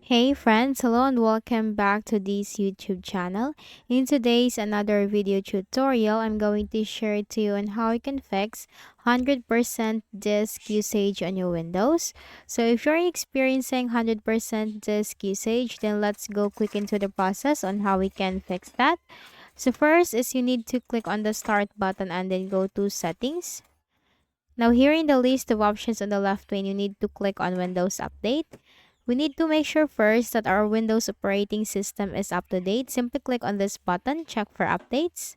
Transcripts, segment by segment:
Hey friends, hello and welcome back to this YouTube channel. In today's another video tutorial, I'm going to share to you on how you can fix 100% disk usage on your Windows. So if you're experiencing 100% disk usage, then let's go quick into the process on how we can fix that. So first is you need to click on the start button and then go to settings. Now here in the list of options on the left pane, you need to click on Windows Update. We need to make sure first that our Windows operating system is up to date. Simply click on this button, check for updates,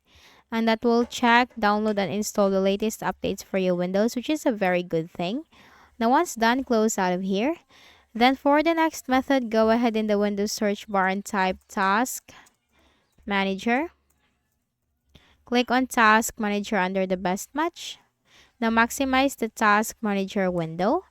and that will check, download, and install the latest updates for your Windows, which is a very good thing. Now once done, close out of here. Then for the next method, go ahead in the Windows search bar and type Task Manager. Click on Task Manager under the best match. Now maximize the Task Manager window.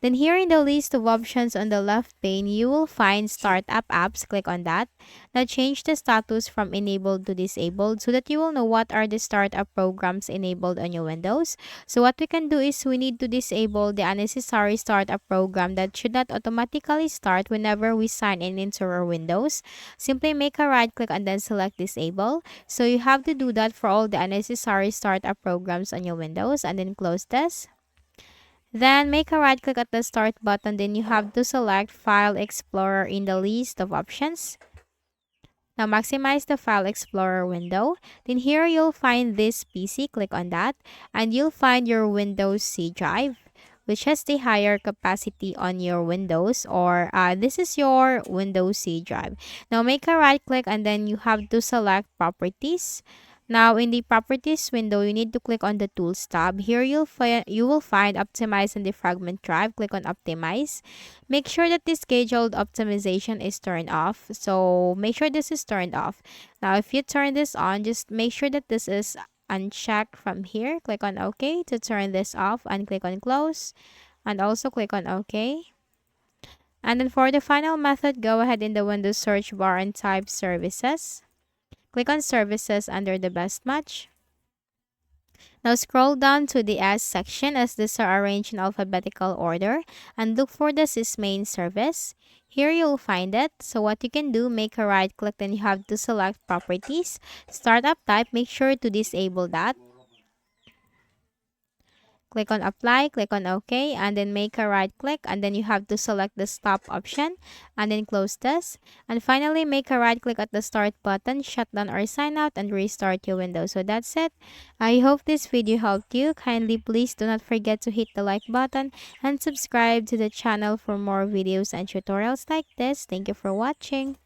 Then here in the list of options on the left pane, you will find Startup Apps. Click on that. Now change the status from enabled to disabled so that you will know what are the startup programs enabled on your Windows. So what we can do is we need to disable the unnecessary startup program that should not automatically start whenever we sign in into our Windows. Simply make a right click and then select disable. So you have to do that for all the unnecessary startup programs on your Windows and then close this. Then make a right click at the start button. Then you have to select File Explorer in the list of options. Now maximize the File Explorer window. Then here you'll find this PC. Click on that. And you'll find your Windows C drive, which has the higher capacity on your Windows, or this is your Windows C drive. Now make a right click and then you have to select Properties. Now in the Properties window, you need to click on the Tools tab. Here you will find Optimize and Defragment Drive. Click on Optimize. Make sure that the scheduled optimization is turned off. So make sure this is turned off. Now if you turn this on, just make sure that this is unchecked from here. Click on OK to turn this off and click on Close. And also click on OK. And then for the final method, go ahead in the Windows search bar and type Services. Click on Services under the best match. Now scroll down to the S section as these are arranged in alphabetical order and look for the Sysmain service. Here you'll find it. So what you can do, make a right click, then you have to select Properties. Startup type, make sure to disable that. Click on Apply, click on OK, and then make a right click, and then you have to select the Stop option, and then close this. And finally, make a right click at the Start button, shut down or sign out, and restart your Windows. So that's it. I hope this video helped you. Kindly please do not forget to hit the like button and subscribe to the channel for more videos and tutorials like this. Thank you for watching.